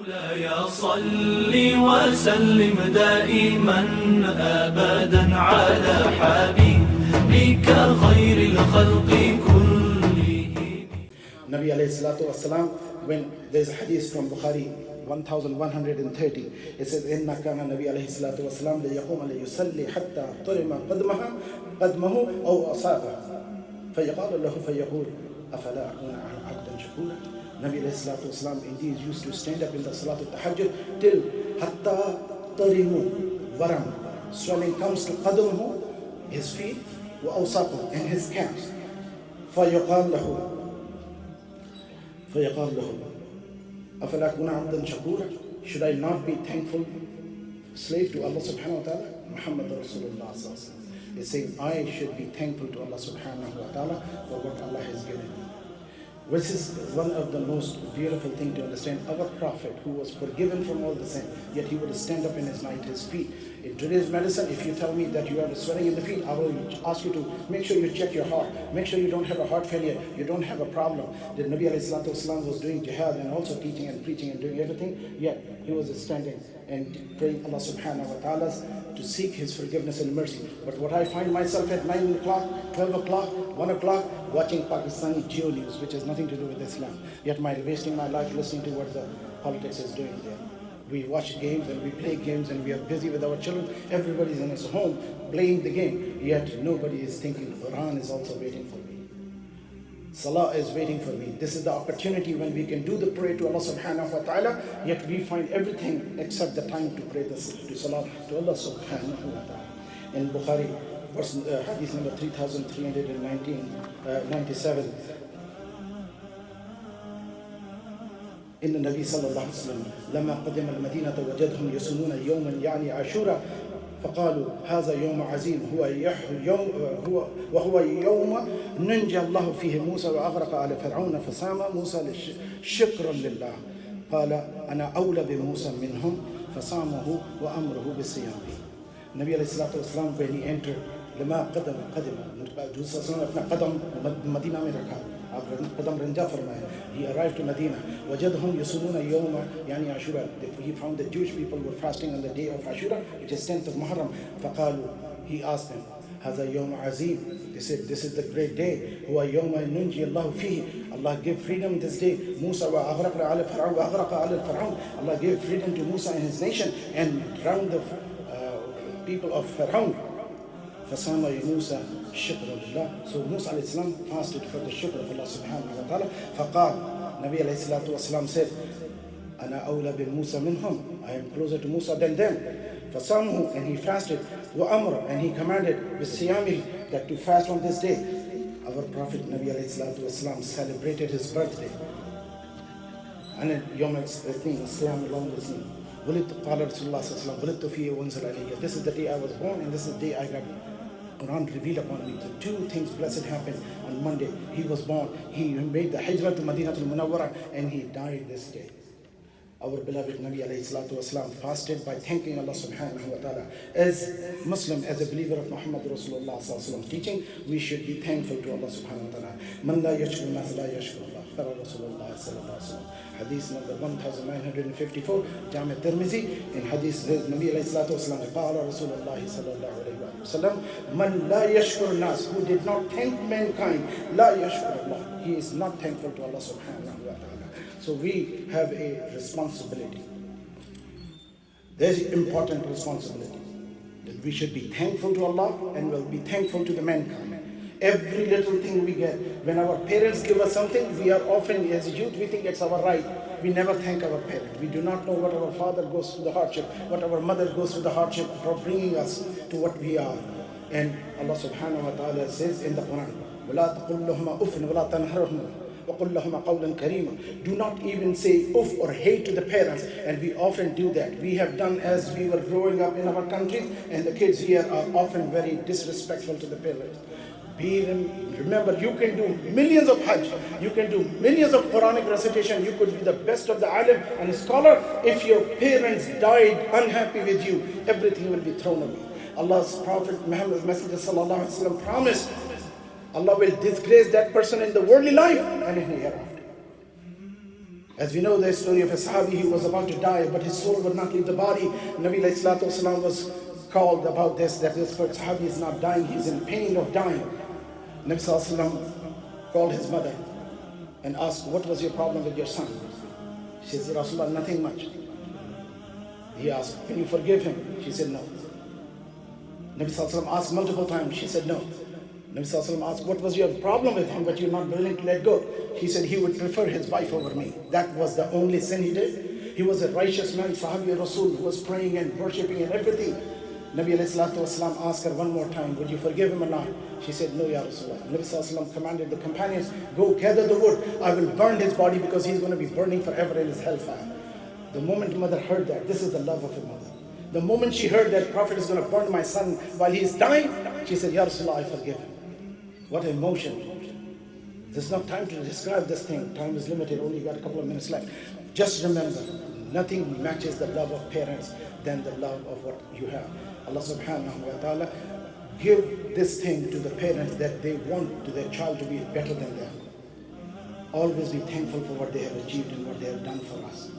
مولاي صل وسلم دائما أبدا على حبيبك خير الخلق كلهم. Nabi alayhi salatu wasalam, when there's a hadith from Bukhari 1130, it says, Inna kana Nabi alayhi salatu wasalam li yaqum li yusalli hatta turima qadmahu aw asafa fayaqala lahu fayaqul afala akuna abdan shakura. Nabi alayhi salatu wasalam indeed used to stand up in the salatul tahajjud till hatta tarimu varam, swelling comes to qadmahu, his feet, wa awsaqu, and his calves. فيقال له أفلا أكون عبدا شكورا, should I not be thankful slave to Allah subhanahu wa ta'ala? Muhammad Rasulullah sallallahu alaihi wasallam is saying, I should be thankful to Allah subhanahu wa ta'ala for what Allah has given me. Which is one of the most beautiful thing to understand. Our Prophet, who was forgiven from all the sin, yet he would stand up in his night, his feet. In today's medicine, if you tell me that you have a swelling in the feet, I will ask you to make sure you check your heart. Make sure you don't have a heart failure. You don't have a problem. The Nabi alayhi salatu wasalam was doing jihad and also teaching and preaching and doing everything, yet he was standing and praying Allah subhanahu wa ta'ala to seek his forgiveness and mercy. But what I find myself at 9 o'clock, 12 o'clock, 1 o'clock, watching Pakistani Geo News, which has nothing to do with Islam. Yet wasting my life listening to what the politics is doing there. We watch games and we play games and we are busy with our children. Everybody's in his home playing the game. Yet nobody is thinking Quran is also waiting for me. Salah is waiting for me. This is the opportunity when we can do the prayer to Allah subhanahu wa ta'ala, yet we find everything except the time to pray to Salah to Allah subhanahu wa ta'ala. In Bukhari, hadith number 3397, إن النبي صلى الله عليه وسلم لما قدم المدينة وجدهم يصومون يوما يعني عاشوراء فقالوا هذا يوم عظيم وهو يوم ننجى الله فيه موسى وأغرق على فرعون فصام موسى شكرا لله قال أنا أولى بموسى منهم فصامه وأمره بالصيام. النبي عليه الصلاة والسلام when he entered لما قدم अपना قدم Medina में रखा, قدم रंजा फरमाया. He arrived to Medina. وجدهم يصومون يوم يعني عاشوراء. He found that Jewish people were fasting on the day of Ashura, which is 10th of Muharram. فقالوا, he asked them, هذا يوم عظيم. They said, this is the great day. هو يوم ننجي الله فيه. Allah gave freedom this day. موسى وأغرق على فرعون وأغرق على الفرعون. Allah gave freedom to Musa and his nation and drowned the people of Fir'aun. فصام موسى شكرا لله. So Musa alayhi salam fasted for the shukr of Allah subhanahu wa ta'ala. فقال, Nabi alayhi salatu wasalam said, أنا أولى بموسى منهم. I am closer to Musa than them. فصامه, and he fasted. وأمر, and he commanded بالصيام, that to fast on this day. Our Prophet Nabi alayhi salatu wasalam celebrated his birthday. And then يوم الاثنين الصيام along with me. ولدت قال رسول الله صلى الله عليه وسلم ولدت فيه وانزل علي. This is the day I was born and this is the day I got Quran revealed upon me. The two things blessed happened on Monday. He was born, he made the hijrah to Madinatul Munawwara, and he died this day. Our beloved Nabi alayhi salatu wasalam fasted by thanking Allah subhanahu wa ta'ala. As Muslim, as a believer of Muhammad Rasulullah sallallahu alaihi wasallam teaching, we should be thankful to Allah subhanahu wa ta'ala. Man la yashkur nas la yashkur Allah. Qala Rasulullah sallallahu alaihi wasallam. Hadith number 1954, Jami' Tirmizi. In hadith Nabi alayhi salatu wasalam, Qala Rasulullah sallallahu alaihi wasallam, Man la yashkur nas, who did not thank mankind, la yashkur Allah. He is not thankful to Allah subhanahu wa ta'ala. So we have a responsibility. There's an important responsibility that we should be thankful to Allah and will be thankful to the mankind. Every little thing we get, when our parents give us something, we are often, as a youth, we think it's our right. We never thank our parents. We do not know what our father goes through the hardship, what our mother goes through the hardship for bringing us to what we are. And Allah subhanahu wa ta'ala says in the Quran, وَلَا تَقُلْ لَهُمَا أُفٍ وَلَا تَنْهَرْهُمَا وَقُلْ لَهُمَا قَوْلًا كَرِيمًا. Do not even say uff or hate to the parents, and we often do that. We have done as we were growing up in our countries, and the kids here are often very disrespectful to the parents. Remember, you can do millions of Hajj, you can do millions of Quranic recitation, you could be the best of the alim and a scholar. If your parents died unhappy with you, everything will be thrown away. Allah's Prophet Muhammad Messenger sallallahu alaihi wasallam promised Allah will disgrace that person in the worldly life and in the hereafter. As we know the story of a Sahabi, he was about to die, but his soul would not leave the body. Nabi alayhi salatu wasalam was called about this, that this Sahabi is not dying, he's in pain of dying. Nabi sallallahu alayhi wasallam called his mother and asked, what was your problem with your son? She said, Rasulullah, nothing much. He asked, can you forgive him? She said, no. Nabi sallallahu alayhi wasallam asked multiple times. She said, no. Nabi sallallahu alayhi wasallam asked, what was your problem with him, but you're not willing to let go? He said, he would prefer his wife over me. That was the only sin he did. He was a righteous man, Sahabi Rasul, who was praying and worshipping and everything. Nabi ﷺ asked her one more time, would you forgive him or not? She said, no, Ya Rasulullah. Nabi ﷺ commanded the companions, go gather the wood. I will burn his body because he's going to be burning forever in his hellfire. The moment mother heard that, this is the love of a mother. The moment she heard that Prophet is going to burn my son while he is dying, she said, Ya Rasulullah, I forgive him. What emotion. There's no time to describe this thing. Time is limited, only got a couple of minutes left. Just remember, nothing matches the love of parents than the love of what you have. Allah subhanahu wa ta'ala give this thing to the parents that they want to their child to be better than them. Always be thankful for what they have achieved and what they have done for us.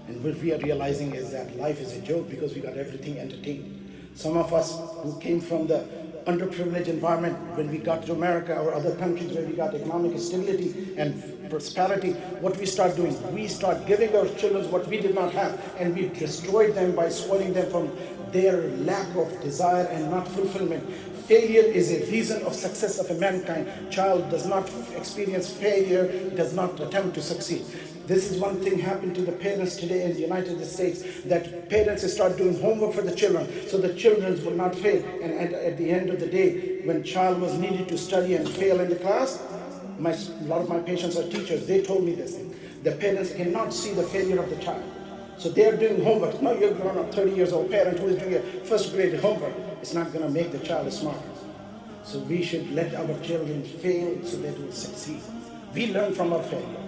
And what we are realizing is that life is a joke because we got everything entertained. Some of us who came from the underprivileged environment, when we got to America or other countries where we got economic stability and prosperity, what we start doing, we start giving our children what we did not have, and we destroyed them by spoiling them from their lack of desire and not fulfillment. Failure is a reason of success of a mankind. Child does not experience failure, does not attempt to succeed. This is one thing happened to the parents today in the United States, that parents start doing homework for the children so the children will not fail. And at the end of the day, when child was needed to study and fail in the class, a lot of my patients are teachers, they told me this thing. The parents cannot see the failure of the child. So they're doing homework. Now you're grown up 30 years old parent who is doing a first grade homework. It's not going to make the child smarter. So we should let our children fail so that they will succeed. We learn from our failure.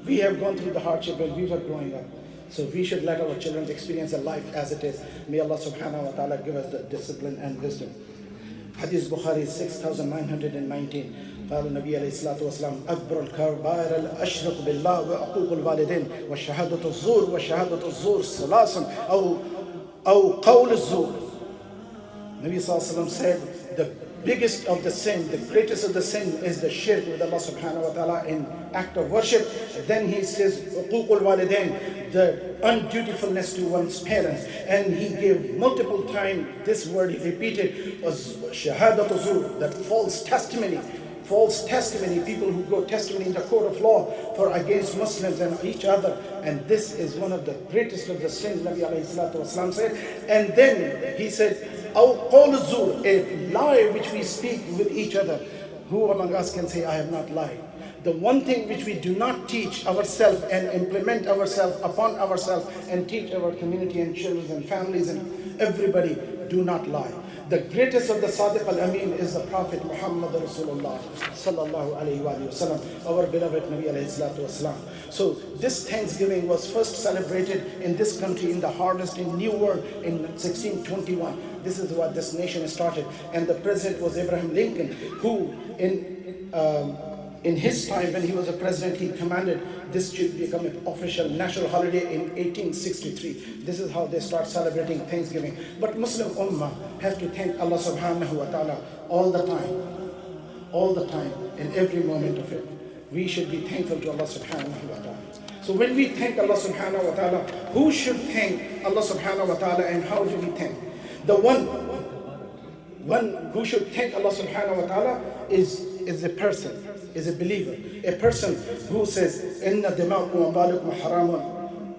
We have gone through the hardship when we were growing up. So we should let our children experience a life as it is. May Allah subhanahu wa ta'ala give us the discipline and wisdom. Hadith Bukhari 6919. قال النبي عليه الصلاة والسلام أكبر الكبائر الأشرك بالله وعقوق الوالدين وشهادة الزور وشهادة الزور ثلاث أو قول الزور. Nabi sallallahu alaihi wasallam said the biggest of the sin, the greatest of the sin is the shirk with Allah subhanahu wa ta'ala in act of worship. Then he says عقوق الوالدين, the undutifulness to one's parents. And he gave multiple times this word, he repeated, was shahadat zur, that false testimony. False testimony, people who go testimony in the court of law for against Muslims and each other. And this is one of the greatest of the sins, Nabi alayhi salatu wasalam said. And then he said, أو قول الزور, a lie which we speak with each other. Who among us can say, I have not lied? The one thing which we do not teach ourselves and implement ourselves upon ourselves and teach our community and children and families and everybody, do not lie. The greatest of the Sadiq al-Amin is the Prophet Muhammad Rasulullah sallallahu alayhi wa sallam, our beloved Nabi alayhi salatu wasalam. So this Thanksgiving was first celebrated in this country in the harvest in New World in 1621. This is what this nation started. And the president was Abraham Lincoln, who in his time when he was a president, he commanded this should become an official national holiday in 1863. This is how they start celebrating Thanksgiving. But Muslim Ummah has to thank Allah subhanahu wa ta'ala all the time, in every moment of it. We should be thankful to Allah subhanahu wa ta'ala. So when we thank Allah subhanahu wa ta'ala, who should thank Allah subhanahu wa ta'ala and how should we thank? The one who should thank Allah subhanahu wa ta'ala is a person, is a believer, a person who says, "Inna dima'akum wa amwalakum haramun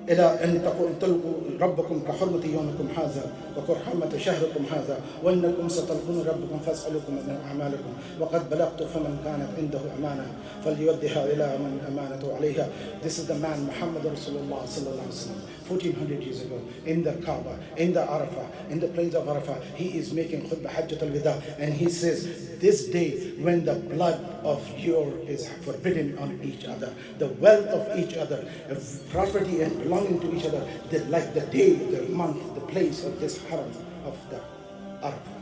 ila an taqulu rabbakum ka hurmati yawmikum hadha wa ka hurmati shahrikum hadha wa innakum satalquna rabbakum fas'alukum min a'malikum wa qad balagtu faman kanat indahu amana falyuwaddiha ila man amanatu alayha." This is the man Muhammad Rasulullah sallallahu alaihi wasallam, 1400 years ago, in the Kaaba, in the Arafah, in the plains of Arafah. He is making khutbah Hajjat al-Wida, and he says, this day when the blood of your is forbidden on each other, the wealth of each other, property and belonging to each other, like the day, the month, the place of this haram of the Arafah.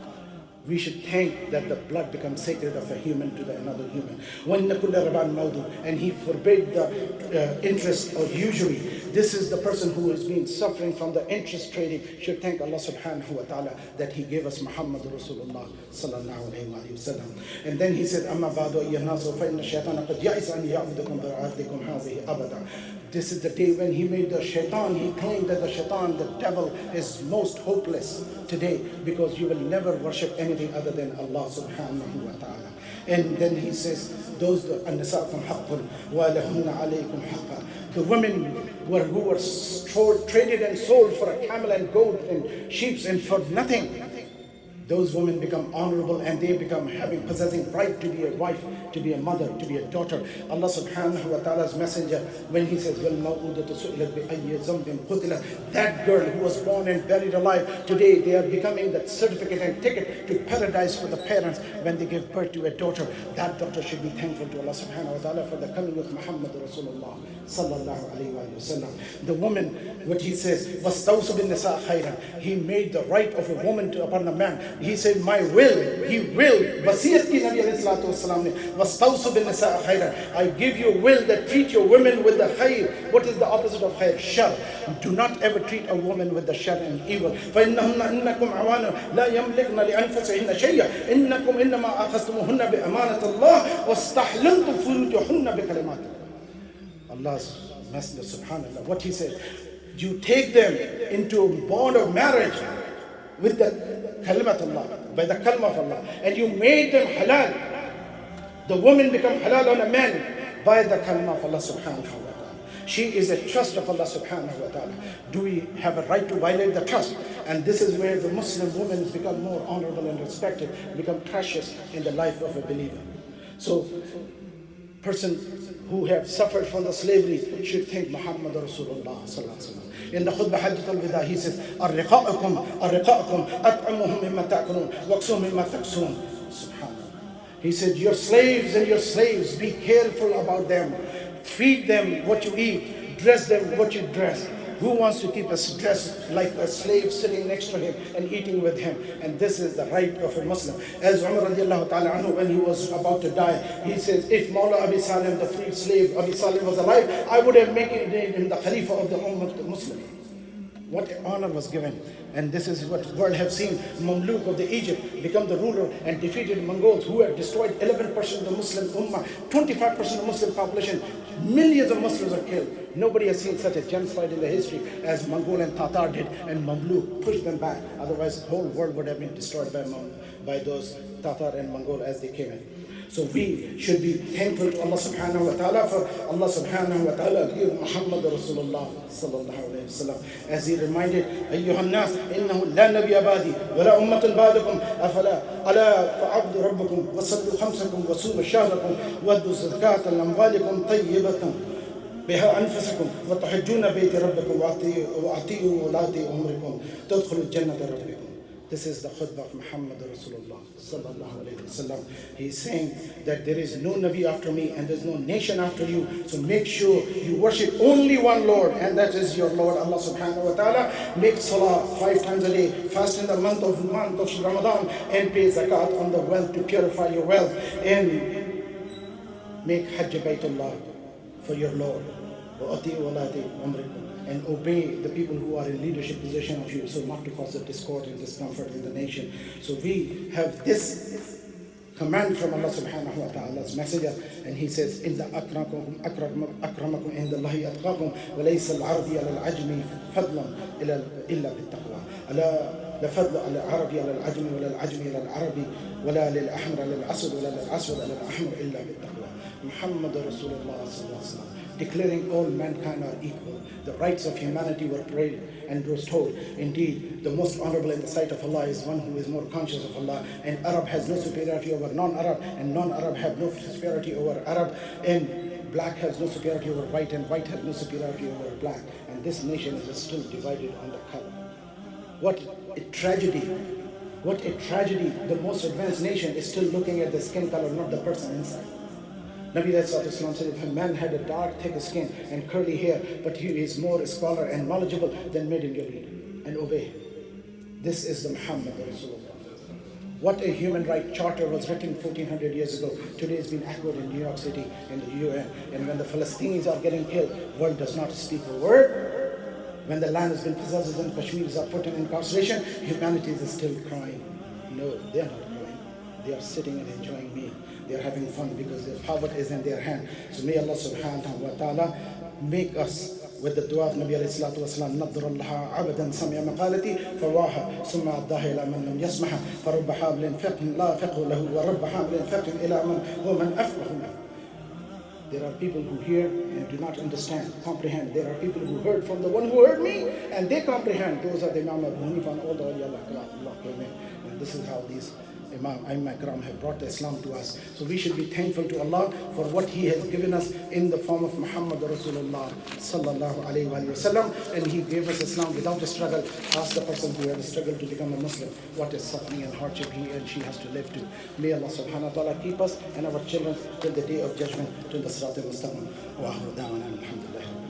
we should think that the blood becomes sacred of a human to another human. وَإِنَّ كُلَّ رِبًا مَوْضُوعٌ. And he forbade the interest or usury. This is the person who has been suffering from the interest trading should thank Allah subhanahu wa ta'ala that he gave us Muhammad Rasulullah sallallahu alayhi wa sallam. And then he said, أَمَّا بَعْدُ أَيُّهَا النَّاسُ فَإِنَّ الشَّيْطَانَ قَدْ يَئِسَ أَنْ يَعْبُدَكُمْ بِطَاعَتِكُمْ هَٰذِهِ أَبَدًا. This is the day when he made the shaitan, he claimed that the shaitan, the devil, is most hopeless today because you will never worship anything other than Allah subhanahu wa ta'ala. And then he says, those النساءكم حق ولهن عليكم حق. The women who were traded and sold for a camel and goat and sheep and for nothing. Those women become honorable and they become possessing right to be a wife, to be a mother, to be a daughter. Allah subhanahu wa ta'ala's messenger, when he says, that girl who was born and buried alive, today they are becoming that certificate and ticket to paradise for the parents when they give birth to a daughter. That daughter should be thankful to Allah subhanahu wa ta'ala for the coming of Muhammad Rasulullah sallallahu alayhi wa sallam. The woman, what he says, وَاسْتَوْصُ بِالنِّسَاءِ خَيْرًا. He made the right of a woman upon a man. He said, my will, he will. Wasiyat ki Nabi alayhi salatu wasalam ne, وَاسْتَوْصُ بِالنِّسَاءِ خَيْرًا. I give you a will that treat your women with the khair. What is the opposite of khair? Shar. Do not ever treat a woman with the shar and evil. فَإِنَّهُنَّ إِنَّكُمْ عَوَانٌ لَا يَمْلِكْنَ لِأَنفُسِهِنَّ شَيْئًا إِنَّكُمْ إِنَّمَا أَخَذْتُمُوهُنَّ بِأَمَانَةِ اللَّهِ وَاسْتَحْلَلْتُمْ فُرُوجَهُنَّ بِكَلِمَاتِ. Allah's Messenger, subhanAllah, what he said, you take them into a bond of marriage with the kalimat Allah, by the kalma of Allah, and you made them halal. The woman become halal on a man by the kalma of Allah subhanahu wa ta'ala. She is a trust of Allah subhanahu wa ta'ala. Do we have a right to violate the trust? And this is where the Muslim women become more honorable and respected, become precious in the life of a believer. So, person who have suffered from the slavery should thank Muhammad Rasulullah sallallahu alaihi wasallam. In the khutbah Hajjatul Wida, he says, "Ar-riqa'akum, at'amuhum mimma ta'kulun, waqsuhum mimma taqsun." Subhanallah. He said, your slaves and your slaves, be careful about them. Feed them what you eat, dress them what you dress. Who wants to keep us dressed like a slave sitting next to him and eating with him? And this is the right of a Muslim. As Umar radiallahu ta'ala anhu, when he was about to die, he says, if Mawla Abi Salim, the freed slave Abi Salim, was alive, I would have made him the Khalifa of the Ummah, the Muslim. What honor was given. And this is what world have seen. Mamluk of the Egypt become the ruler and defeated Mongols who had destroyed 11% of the Muslim Ummah, 25% of the Muslim population. Millions of Muslims are killed. Nobody has seen such a genocide in the history as Mongol and Tatar did, and Mamluk pushed them back. Otherwise, the whole world would have been destroyed by those Tatar and Mongol as they came in. So we should be thankful to Allah subhanahu wa ta'ala for Allah subhanahu wa ta'ala gave Muhammad Rasulullah sallallahu alayhi wa sallam. As he reminded, أَيُّهَا النَّاسِ إِنَّهُ لَا نَبِيَ بَعْدِي وَلَا أُمَّةٌ بَعْدَكُمْ أَلَا فَعَبْدُوا رَبَّكُمْ وَصَلُّوا خَمْسَكُمْ وَصُومُوا شَهْرَكُمْ وَأَدُّوا الزَّكَاةَ لِأَمْوَالِكُمْ طَيِّبَةً بها أنفسكم وتحجون بيت ربكم وأطيعوا ولاة أمركم تدخلوا الجنة ربكم. This is the khutbah of Muhammad Rasulullah sallallahu alayhi wa sallam. He is saying that there is no Nabi after me and there is no nation after you. So make sure you worship only one Lord, and that is your Lord Allah subhanahu wa ta'ala. Make salah 5 times a day, fast in the month of Ramadan, and pay zakat on the wealth to purify your wealth, and make Hajj Baytullah for your Lord. And obey the people who are in leadership position of you, so not to cause a discord and discomfort in the nation. So we have this command from Allah subhanahu wa ta'ala's messenger, and he says, إِنَّ أَكْرَمَكُمْ عِنْدَ اللَّهِ أَتْقَاكُمْ وَلَيْسَ الْعَرَبِيَّ عَلَى الْعَجْمِ فَضْلًا إِلَّا بِالتَّقْوَى. لا فضل على العربي على العجم ولا العجم على العربي ولا للأحمر على الأسود ولا للأسود على الأحمر إلا بالتقوى. Muhammad Rasulullah sallallahu alaihi wasallam, declaring all mankind are equal. The rights of humanity were prayed and restored. Indeed, the most honorable in the sight of Allah is one who is more conscious of Allah. And Arab has no superiority over non-Arab, and non-Arab have no superiority over Arab, and black has no superiority over white, and white has no superiority over black. And this nation is still divided on the color. What a tragedy. What a tragedy. The most advanced nation is still looking at the skin color, not the person inside. Nabi Rasulullah said, if a man had a dark, thick skin and curly hair, but he is more a scholar and knowledgeable, then made him your leader and obey him. This is the Muhammad Rasulullah. What a human rights charter was written 1400 years ago. Today it's been echoed in New York City, in the UN. And when the Palestinians are getting killed, the world does not speak a word. When the land has been possessed and Kashmiris are put in incarceration, humanity is still crying. No, they are not crying. They are sitting and enjoying meal. They are having fun because their power is in their hand. So may Allah subhanahu wa ta'ala make us with the dua of Nabi alayhi salatu wasalam, نَضْرَ اللَّهَ عَبَدًا سَمِعَ مَقَالَتِي فَوَاهَا ثُمَّ أَدَّاهَا إِلَى مَنْ لَمْ يَسْمَعْهَا فَرُبَّ حَامِلٍ فِقْهٍ لَا فِقْهَ لَهُ وَرُبَّ حَامِلٍ فِقْهٍ إِلَى مَنْ هُوَ مَنْ أَفْقَهُ مِنْهُ. There are people who hear and do not understand, comprehend. There are people who heard from the one who heard me and they comprehend. Those are the Imam Abu Hanifa and all the awliya Allah. And this is how these Imam Ikram have brought Islam to us. So we should be thankful to Allah for what He has given us in the form of Muhammad Rasulullah sallallahu alayhi wa sallam. And He gave us Islam without a struggle. Ask the person who had a struggle to become a Muslim what is suffering and hardship he and she has to live to. May Allah subhanahu wa ta'ala keep us and our children till the day of judgment, till the Sirat al-Mustaqim. Wa akhiru da'wana alhamdulillah.